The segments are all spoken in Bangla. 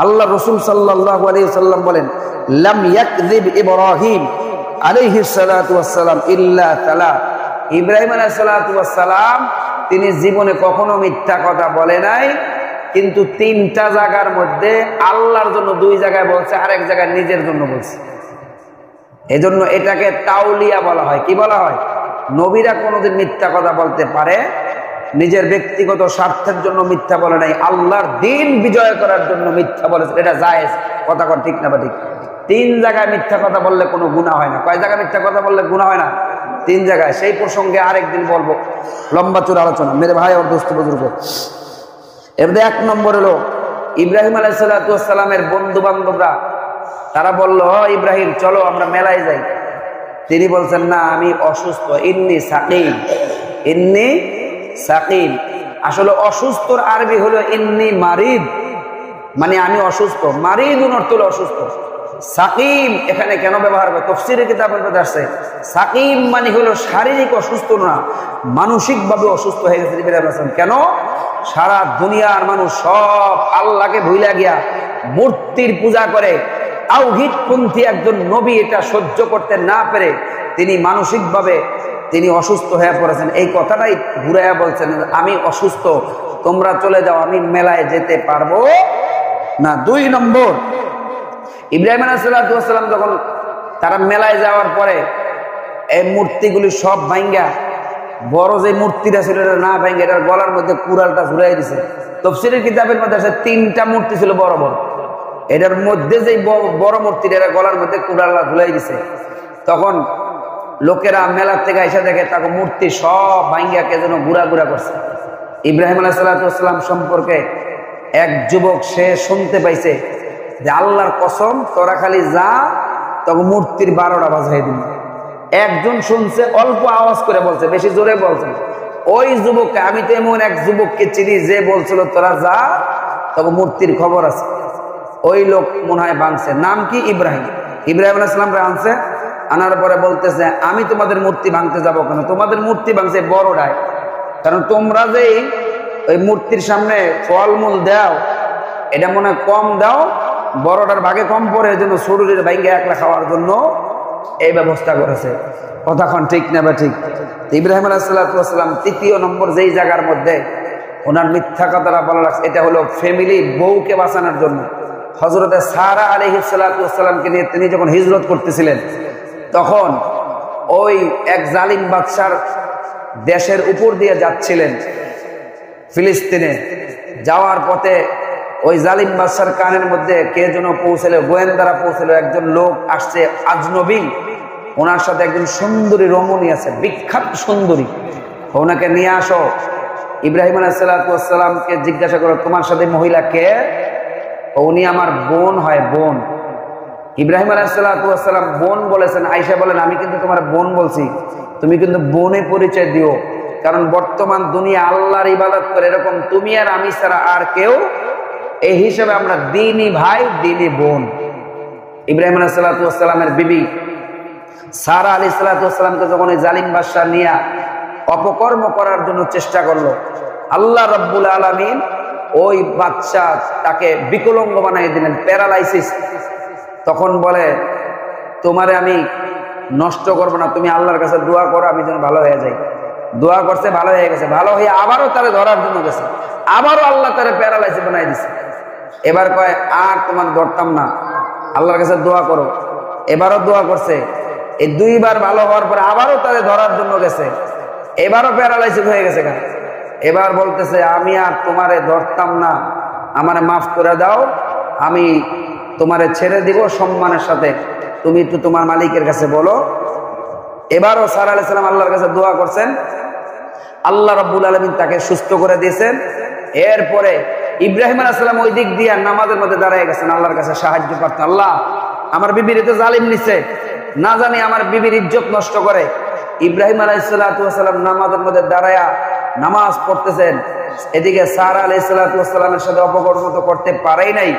আল্লাহ রাসূল সাল্লাল্লাহু আলাইহি ওয়াসাল্লাম বলেন, লাম ইয়াকযিব ইব্রাহিম আলাইহিস সালাতু ওয়াস সালাম ইল্লা তালাত। ইব্রাহিম আলাইহিস সালাতু ওয়াস সালাম তিনি জীবনে কখনো মিথ্যা কথা বলে নাই, কিন্তু তিনটা জায়গার মধ্যে আল্লাহর জন্য দুই জায়গায় বলছে, আরেক জায়গায় নিজের জন্য বলছে। এজন্য এটাকে তাওলিয়া বলা হয়। কি বলা হয়? নবীরা কোনোদিন মিথ্যা কথা বলতে পারে, নিজের ব্যক্তিগত স্বার্থের জন্য মিথ্যা বলে নাই, আল্লাহর দ্বীন বিজয় করার জন্য মিথ্যা বলেছে। এটা জায়েজ কথা, কর ঠিক না বা ঠিক? তিন জায়গায় মিথ্যা কথা বললে কোনো গুনাহ হয় না। কয় জায়গায় মিথ্যা কথা বললে গুনাহ হয় না? তিন জায়গায়। সেই প্রসঙ্গে আরেকদিন বলবো, লম্বা চূড়া আলোচনা। মেরে ভাই ওর দোস্ত বুজুর্গ, এবারে এক নম্বর হলো ইব্রাহিম আলাইহিস সালাতু ওয়াস সালামের বন্ধু বান্ধবরা তারা বলল, ইব্রাহিম চলো আমরা মেলায় যাই। তিনি বলছেন, না আমি অসুস্থ, ইন্নী সাকিম। ইন্নী সাকিম আসলে অসুস্থর আরবি হলো ইন্নী মারিদ, মানে আমি অসুস্থ। মারিদুন অর্থ হলো অসুস্থ। সাকিম এখানে কেন ব্যবহার করে? তাফসীরের কিতাবের মধ্যে আসছে সাকিম মানে হলো শারীরিক অসুস্থ না, মানসিকভাবে অসুস্থ হয়ে গেছে ইব্রাহিম আলাইহিস সালাম। কেন? সারা দুনিয়ার মানুষ সব আল্লাহকে ভুলে গিয়া মূর্তির পূজা করে। তাওহীদপন্থী একজন নবী এটা সহ্য করতে না পেরে তিনি মানসিকভাবে তিনি অসুস্থ হয়ে পড়েছেন। এই কথাটাই ঘুরাইয়া বলছেন, আমি অসুস্থ, তোমরা চলে যাও, আমি মেলায় যেতে পারবো না। দুই নম্বর, ইব্রাহিম আলাইহিস সালাম যখন তারা মেলায় যাওয়ার পরে এই মূর্তিগুলি সব ভাঙ্গা, বড় যে মূর্তিটা ছিল এটা না ভাঙ্গা এটার গলার মধ্যে কুড়ালটা ঝুলাই দিছে। তাফসীরের কিতাবের মধ্যে আছে তিনটা মূর্তি ছিল বড় বড়, এটার মধ্যে যে বড় মূর্তিটা এর গলার মধ্যে কুড়ালটা ঝুলাই দিছে। তখন লোকেরা মেলার থেকে এসে দেখে তাকে মূর্তি সব ভাঙ্গা কে যেন গুড়া গুড়া করছে। ইব্রাহিম আলাইহিস সালাম সম্পর্কে এক যুবক সে শুনতে পাইছে যে আল্লাহর কসম তোরা খালি যা, তখন মূর্তির 12টা বাজাই দিল। একজন শুনছে, অল্প আওয়াজ করে বলছে, বেশি জোরে বলছে। ওই যুবককে, আমি তো এমন এক যুবককে চিনি যে বলছিল তোরা যা, তখন মূর্তির খবর আছে। ওই লোক মনে হয় ভাঙছে। নাম কি? ইব্রাহিম। ইব্রাহিম আলাইহিস সালাম আনছে, আনার পরে বলতেছে, আমি তোমাদের মূর্তি ভাঙতে যাবো কেন? তোমাদের মূর্তি ভাঙছে বড়টায়, কারণ তোমরা যে ওই মূর্তির সামনে ফলমূল দাও এটা মনে হয় কম দাও, বড়টার ভাগে কম পড়ে, এই জন্য শরীরের ভাঙ্গে একলা খাওয়ার জন্য এই ব্যবস্থা করেছে। কথাক্ষণ ঠিক না বা ঠিক? ইব্রাহিম আলাইহিস সালাম তৃতীয় নম্বর যেই জায়গার মধ্যে ওনার মিথ্যা কথাটা বলা লাগছে, এটা হলো ফ্যামিলি, বউকে বাঁচানোর জন্য। হযরতে সারা আলাইহিস সালামকে নিয়ে তিনি যখন হিজরত করতেছিলেন, তখন ওই এক জালিম বাদশার দেশের উপর দিয়ে যাচ্ছিলেন ফিলিস্তিনে। যাওয়ার পথে ওই জালিম বাদশার কানের মধ্যে কে যেন পৌঁছলো, গোয়েন্দারা পৌঁছলো, একজন লোক আসছে আজনবী, ওনার সাথে একজন সুন্দরী রমণী আছে, বিখ্যাত সুন্দরী, ওনাকে নিয়ে আসো। ইব্রাহিম আলাইহিস সালামকে জিজ্ঞাসা করো, তোমার সাথে মহিলা কে? উনি আমার বোন হয়, বোন। ইব্রাহিম আলাইহিস সালাম বোন বলেছেন। আয়েশা বলেন, আমি কিন্তু তোমার বোন বলছি, তুমি কিন্তু বোনে পরিচয় দিও, কারণ বর্তমান দুনিয়া আল্লাহর ইবাদত করে এরকম তুমি আর আমি ছাড়া আর কেউ, এই হিসেবে আমরা দ্বীনি ভাই, দ্বীনি বোন। ইব্রাহিম আলাইহিস সালামের বিবি সারা আলাইহিস সালামকে যখন ওই জালিম বাদশা নিয়ে অপকর্ম করার জন্য চেষ্টা করলো, আল্লাহ রাব্বুল আলামিন ওই বাদশা তাকে বিকলাঙ্গ বানিয়ে দিলেন, প্যারালাইসিস। তখন বলে, তোমারে আমি নষ্ট করবো না, তুমি আল্লাহর কাছে দোয়া করো আমি যেন ভালো হয়ে যাই। দোয়া করছে, ভালো হয়ে গেছে। ভালো হয়ে আবারও তারে ধরার জন্য গেছে, আবারও আল্লাহ তারে প্যারালাইসিস বানাই দিছে। এবার কয়, আর তোমার ধরতাম না, আল্লাহর কাছে দোয়া করো। এবারও দোয়া করছে। এই দুইবার ভালো হওয়ার পরে আবারও তারে ধরার জন্য গেছে, এবারও প্যারালাইসিস হয়ে গেছে। এবার বলতেছে, আমি আর তোমারে ধরতাম না, আমারে মাফ করে দাও, আমি তোমারে ছেড়ে দিব সম্মানের সাথে, তুমি একটু তোমার মালিকের কাছে বলো। এবারও সারা আলাইহিস সালাম আল্লাহর কাছে দোয়া করছেন, আল্লাহ রাব্বুল আলামিন তাকে সুস্থ করে দিয়েছেন। এরপরে ইব্রাহিম আলাইহিস সালাম ওই দিক দিয়ে নামাজের মধ্যে দাঁড়িয়ে গেছেন, আল্লাহর কাছে সাহায্য করতেন। আল্লাহ, আমার বিবির তো জালিম নিছে, না জানি আমার বিবির ইজ্জত নষ্ট করে। ইব্রাহিম আলাইহিস সালাম নামাজের মধ্যে দাঁড়ায়া নামাজ পড়তেছেন, এদিকে সারা আলাইহিস সালামের সাথে অপকর্ম তো করতে পারেই নাই,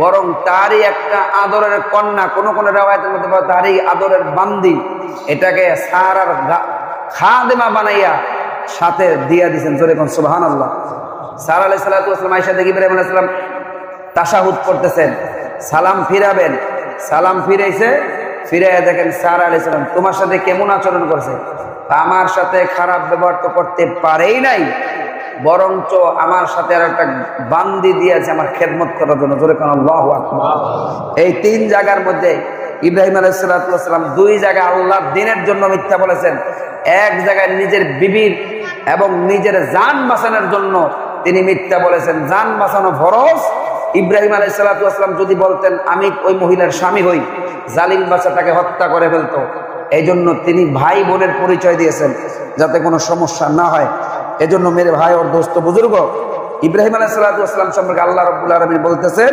বরং তারই একটা আদরের কন্যা, কোন কোন রিওয়ায়াতের মধ্যে তারই আদরের বান্দি, এটাকে সারার খাদেমা বানাইয়া সাথে দিয়া দিয়েছেন। জোরে কোন সুবহানাল্লাহ। সারা আলাইহিস সালাম আয়েশা দেখি ইব্রাহিম আলাইহিস সালাম তাশাহুদ পড়তেছেন, সালাম ফিরাবেন, সালাম ফিরাইছে, ফিরাইয়া দেখেন স্যার আলাইহিস সালাম তোমার সাথে কেমন আচরণ করছে, আমার সাথে খারাপ ব্যবহার তো করতে পারেই নাই, বরঞ্চ আমার সাথে আর একটা বান্দি দিয়েছে আমার খেদমত করার জন্য। জোরে কোন আল্লাহু আকবার। এই 3 জায়গার মধ্যে ইব্রাহিম আলাইহিস সালাম 2 জায়গায় আল্লাহর দ্বীনের জন্য মিথ্যা বলেছেন, এক জায়গায় নিজের বিবির এবং নিজের জান বাঁচানোর জন্য তিনি মিথ্যা বলেছেন। জান বাঁচানো ফরজ। ইব্রাহিম আলাইহিস সালাম যদি বলতেন আমি ওই মহিলার স্বামী হই, জালিম বাচ্চাটাকে হত্যা করে ফেলতো। এই জন্য তিনি ভাই বোনের পরিচয় দিয়েছেন যাতে কোনো সমস্যা না হয়। এজন্য মেরে ভাই ওর দোস্ত বুজুর্গ, ইব্রাহিম আলাইহিস সালাম সম্পর্কে আল্লাহ রাব্বুল আলামিন বলতেছেন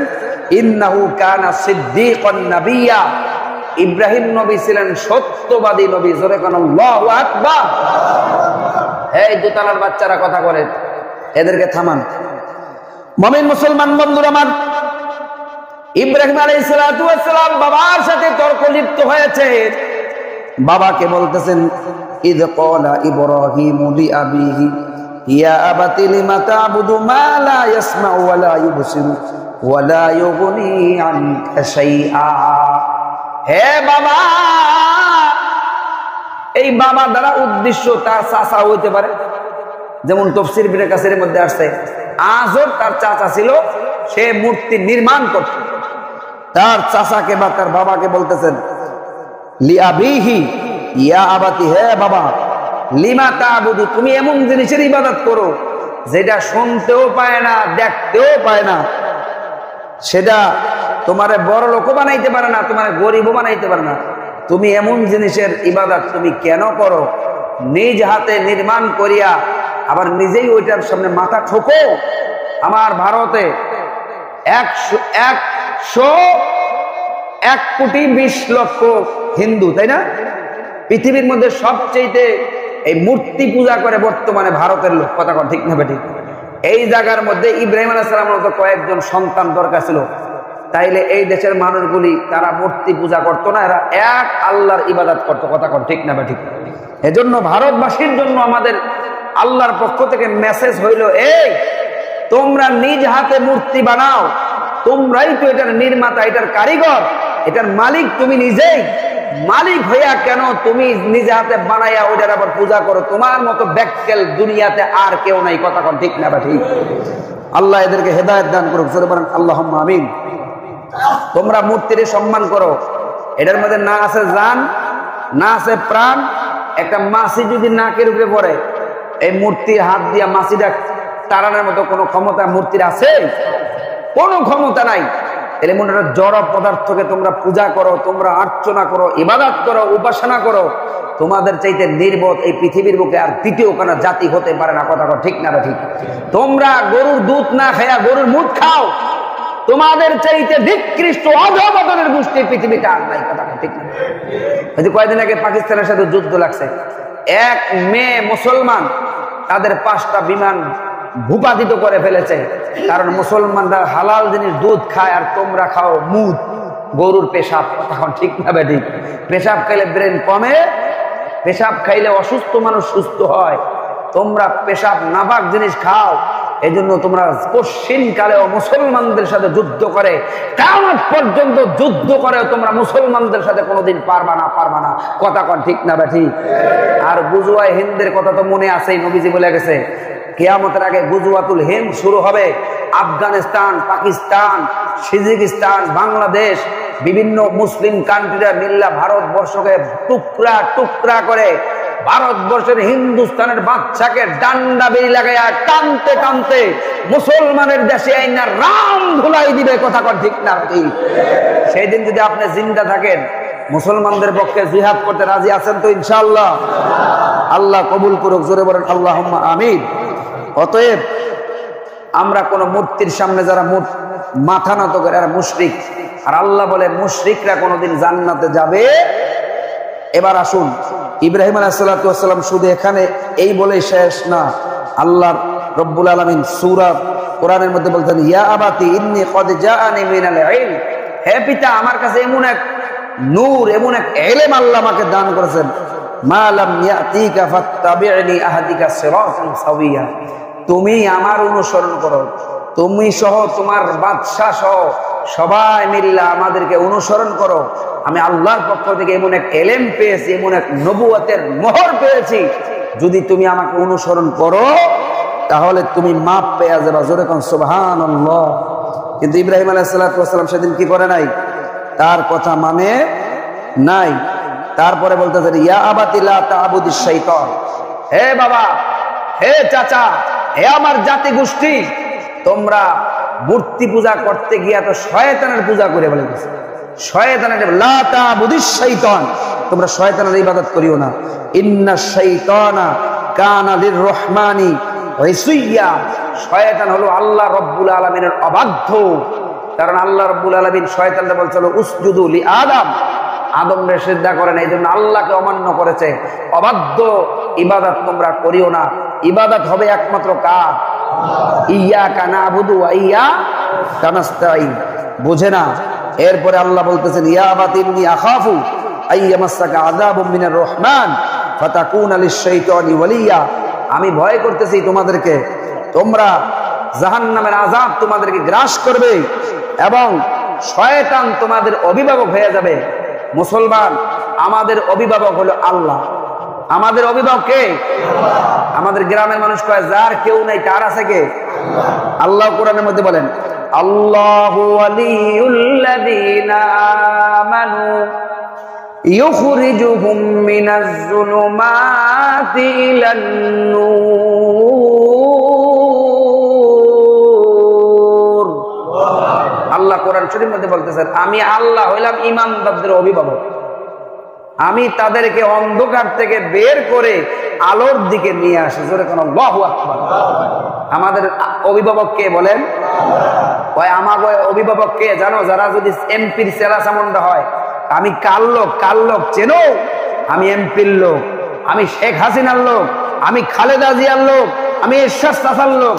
ইন্নাহু কানা সিদ্দীকান নাবিয়্যা, ইব্রাহিম নবী ছিলেন সত্যবাদী নবী। জোরে কোন আল্লাহু আকবার। এই দোতলার বাচ্চারা কথা বলে, এদেরকে থামান। মুমিন মুসলমান বন্ধুরা আমার, ইব্রাহিম আলাইহিস সালাম বাবার সাথে তর্ক লিপ্ত হয়েছে। বাবাকে বলতেছেন ইয ক্বালা ইব্রাহিমু লিআবিহি ইয়া আবাতি লিমা তা'বুদু মা লা ইয়াসমাউ ওয়া লা ইউবসিরু ওয়া লা ইউগনি আনকা শাইআ। হে বাবা, এই বাবা দ্বারা উদ্দেশ্য তার চাচা হইতে পারে, যেমন তাফসীর ইবনে কাসিরের মধ্যে আসছে আজর তার চাচা ছিল, সে মূর্তি নির্মাণ করত। তার চাচাকে বা তার বাবাকে বলতেছেন লিআবিহি ইয়া আবাতি, হে বাবা, লিমা তা'বুদু, তুমি এমন জিনিসের ইবাদত করো যেটা শুনতেও পায় না, দেখতেও পায় না, সেটা তোমারে বড় লোক বানাইতে পারে না, তোমার গরিবও বানাইতে পারে না, তুমি এমন জিনিসের ইবাদত তুমি কেন করো? নিজ হাতে নির্মাণ করিয়া আবার নিজেই ওইটার সামনে মাথা ঠোকো। আমার ভারতে 1,20,00,000 হিন্দু, তাই না? পৃথিবীর মধ্যে সবচেয়ে এই মূর্তি পূজা করে বর্তমানে ভারতের লোক। কথা কন ঠিক না ঠিক? এই জায়গার মধ্যে ইব্রাহিম আলাইহিস সালামের মতো কয়েকজন সন্তান দরকার ছিল, তাইলে এই দেশের মানুষগুলি তারা মূর্তি পূজা করতো না, এরা এক আল্লাহর ইবাদত করতো। কথা কন ঠিক না ঠিক? এজন্য ভারতবাসীর জন্য আমাদের আল্লাহর পক্ষ থেকে মেসেজ হইল, এই তোমরা নিজ হাতে মূর্তি বানাও, তোমরাই তো এটার নির্মাতা, এটার কারিগর, এটার মালিক তুমি নিজেই। মালিক হইয়া কেন তুমি নিজে হাতে বানাইয়া ওইটার আবার পূজা করো? তোমার মতো ব্যাককেল দুনিয়াতে আর কেউ নাই। কথা কন ঠিক না ঠিক? আল্লাহ এদেরকে হেদায়েত দান করুক। জোরে বলেন আল্লাহুম্মা আমিন। তোমরা মূর্তির সম্মান করো, এটার মধ্যে না আছে জান, না আছে প্রাণ। একটা মাছি যদি নাকের উপরে পড়ে, এই মূর্তির হাত দিয়া মাছিটা তাড়ানোর মতো কোনো ক্ষমতা মূর্তির আছে? কোনো ক্ষমতা নাই। এর মনে জড় পদার্থকে তোমরা পূজা করো, তোমরা আর্চনা করো, ইবাদত করো, উপাসনা করো, তোমাদের চাইতে নির্বোধ এই পৃথিবীর বুকে আর দ্বিতীয় কোনো জাতি হতে পারে না। কথা ঠিক না ঠিক? তোমরা গরুর দুধ না খায়া গরুর মুখ খাও, তোমাদের চাইতে নিকৃষ্ট অধঃপতনের গোষ্ঠী পৃথিবীতে আর নাই। কথা ঠিক না? কয়েকদিন আগে পাকিস্তানের সাথে যুদ্ধ লাগছে, এক মেয়ে মুসলমান তাদের 5টা বিমান ভূপাতিত করে ফেলেছে, কারণ মুসলমানরা হালাল জিনিস দুধ খায় আর তোমরা খাও মুদ, গরুর পেশাব। তখন ঠিক না ঠিক? পেশাব খাইলে ব্রেন কমে, পেশাব খাইলে অসুস্থ মানুষ সুস্থ হয়, তোমরা পেশাব নাপাক জিনিস খাও। এই জন্য তোমরা পশ্চিম কালেও মুসলমানদের সাথে যুদ্ধ করে, কিয়ামত পর্যন্ত যুদ্ধ করে তোমরা মুসলমানদের সাথে কোনোদিন পারবা না। কথা কন ঠিক না ঠিক? আর গুজওয়ায়ে হিন্দের কথা তো মনে আছেই, নবীজি বলে গেছে কিয়ামতের আগে গুজওয়াতুল হিন্দ শুরু হবে। আফগানিস্তান, পাকিস্তান, সিজিকিস্তান, বাংলাদেশ, বিভিন্ন মুসলিম কান্ট্রিরা মিল্লা ভারতবর্ষকে টুকরা টুকরা করে ভারতবর্ষের হিন্দুস্তানের বাচ্চাকে ডান্ডা বেরি লাগাইয়া কানতে কানতে মুসলমানের দেশে আইনা রাম ধুলাই দিবে। কথা কন ঠিক না ঠিক? সেই দিন যদি আপনি জিন্দা থাকেন, মুসলমানদের পক্ষে জিহাদ করতে রাজি আছেন তো ইনশাআল্লাহ? আল্লাহ কবুল করুক। জোরে বলেন আল্লাহুম্মা আমিন। অতএব আমরা কোন মূর্তির সামনে যারা মাথা নত করে আর মুশরিক, আর আল্লাহ বলে মুশরিকরা কোনোদিন জান্নাতে যাবে। এবার আসুন, ইব্রাহিম আলাইহিস সালাম শুধু এখানে এই বলে শেষ না। আল্লাহ রব্বুল আলামিন সূরা কোরআনের মধ্যে বলতেন ইয়া আবাতি ইন্নী ক্বাদ জাআনি মিনাল ইলম, হে পিতা, আমার কাছে এমন এক নূর, এমন এক ইলম আল্লাহ আমাকে দান করেছেন, মা লাম ইয়াতিকা ফাত্তাবি'নি আহদিকা সিরাতান সাওয়িয়া, তুমি আমার অনুসরণ করো, তুমি সহ তোমার বাদশাহ সহ সবাই মিল্লা আমাদেরকে অনুসরণ করো। আমি আল্লাহর পক্ষ থেকে এমন এক এলেম পেয়েছি, এমন এক নবুয়তের মোহর পেয়েছি, যদি তুমি আমাকে অনুসরণ করো তাহলে তুমি মাপ পেয়ে যাবা। জোরে কোন সুবহানাল্লাহ। কিন্তু ইব্রাহিম আলাইহিস সালাতু ওয়াস সালাম সেদিন কি করে নাই? তার কথা মানে নাই। তারপরে বলতেছেন ইয়া আবাতি লা তা'বুদিশ শাইতান, হে বাবা, হে চাচা, হে আমার জাতি গোষ্ঠী, তোমরা মূর্তি পূজা করতে গিয়া তো শয়তানের পূজা করে বলে গেছে। শয়তানের লা তা'বুদিশ শাইতান, তোমরা শয়তানের ইবাদত করিও না। ইন্নাশ শাইতানা কানা লির-রহমানি ওয়াসিয়্যা, শয়তান হলো আল্লাহ রাব্বুল আলামিনের অবাধ্য। কারণ আল্লাহ রাব্বুল আলামিন শয়তানকে বলছিল উসজুদু লি আদম, আদমকে সিজদা করেন, এই জন্য আল্লাহকে অমান্য করেছে। অবাধ্য ইবাদত তোমরা করিও না। ইবাদত হবে একমাত্র কার? ইয়াকা না'বুদু ওয়া ইয়াকা নাস্তাঈন। বুঝে না? এরপরে আল্লাহ বলতেছেন ইয়া আবাতিনি আখাফু আইয়ামাসসাকা আযাবুম মিনার রহমান ফাতাকুনা লিশ-শাইতানি ওয়ালিয়া, আমি ভয় করতেছি তোমাদেরকে, তোমরা জাহান্নামের আযাব তোমাদেরকে গ্রাস করবে এবং শয়তান তোমাদের অভিভাবক হয়ে যাবে। মুসলমান, আমাদের অভিভাবক হলো আল্লাহ। আমাদের অভিভাবক কে? আমাদের গ্রামের মানুষ কয় যার কেউ নাই তার আছে কে? আল্লাহ কোরআনের মধ্যে বলেন আল্লাহু ওয়ালিয়ুল্লাযীনা আমানু ইউখরিজুহুম মিনাজ-যুলুমাতি ইলান-নূর। আল্লাহ কোরআন শরীফের মধ্যে বলতেছেন আমি আল্লাহ হইলাম ঈমানদারদের অভিভাবক, আমি তাদেরকে অন্ধকার থেকে বের করে আলোর দিকে নিয়ে আসি। জোরে কোন আল্লাহু আকবার। আমাদের অভিভাবক কে বলেন? ওই আমাদের অভিভাবক কে জানো? যারা যদি এমপির চেলা চামুন্ডা হয়, আমি কার লোক? কার লোক চেনো? আমি এমপির লোক, আমি শেখ হাসিনার লোক, আমি খালেদা জিয়ার লোক, আমি এরশাদ চাচার লোক।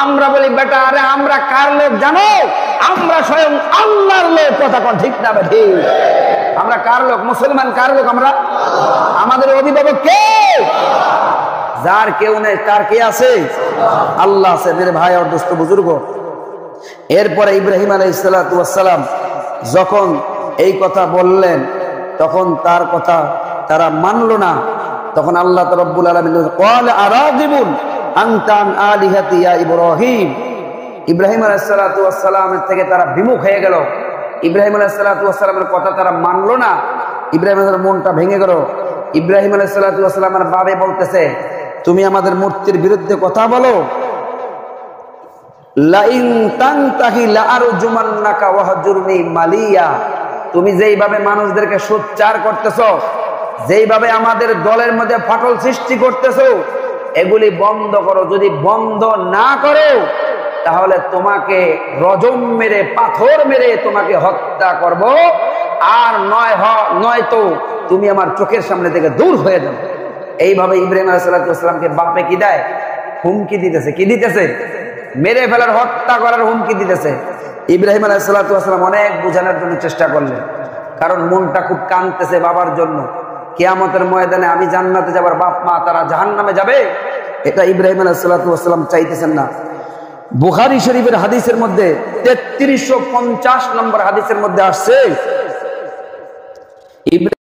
আমরা বলি বেটা আরে আমরা কার লোক জানো? আমরা স্বয়ং আল্লাহর লোক। কথা কোন ঠিক না ঠিক? আমরা কার লোক? মুসলমান কার লোক? আমরা। আমাদের অভিভাবক কে? যার কেউ নেই তার কে আছে? আল্লাহ আছে। মেরে ভাই আর দোস্ত বুজুর্গ, এরপরে ইব্রাহিম আলাইহিস সালাতু ওয়াস সালাম যখন এই কথা বললেন তখন তার কথা তারা মানল না। তখন আল্লাহ রাব্বুল আলামিন ক্বালা আরাগিবুন আনতা আন আলিহাতি ইয়া ইব্রাহিম, ইব্রাহিম আলাইহিস সালাতু ওয়াস সালামের থেকে তারা বিমুখ হয়ে গেল। ইব্রাহিম আলাইহিস সালাতু ওয়াস সালামের কথা তারা মানল না। ইব্রাহিম আলাইহিস মনটা ভেঙে গেল। ইব্রাহিম আলাইহিস সালাতু ওয়াস সালামের বাবে বলতেছে তুমি আমাদের মূর্তির বিরুদ্ধে কথা বলো, লাইন তানতাহি লাআরজুমান্নাকা ওয়াহজুরনি মালিয়া, তুমি যেইভাবে মানুষদেরকে সোচ্চার করতেছো, যেইভাবে আমাদের দলের মধ্যে ফাটল সৃষ্টি করতেছো, এগুলি বন্ধ করো। যদি বন্ধ না করো তাহলে তোমাকে রজম মেরে পাথর মেরে তোমাকে হত্যা করব, আর নয়তো তুমি আমার চোখের সামনে থেকে দূর হয়ে যাবে। এইভাবে ইব্রাহিম আলাইহিস সালামকে বাপে কি দেয়? হুমকি দিতেছে। কি দিতেছে? মেরে ফেলার, হত্যা করার হুমকি দিতেছে। ইব্রাহিম আলাইহিস সালাম অনেক বোঝানোর জন্য চেষ্টা করলেন, কারণ মনটা খুব কাঁদতেছে বাবার জন্য। কিয়ামতের ময়দানে আমি জান্নাতে যাবার, বাপ মা তারা জাহান্নামে যাবে, এটা ইব্রাহিম আলাইহিস সালাম চাইতেছেন না। বুখারী শরীফের হাদিসের মধ্যে 3350 নম্বর হাদিসের মধ্যে আসছে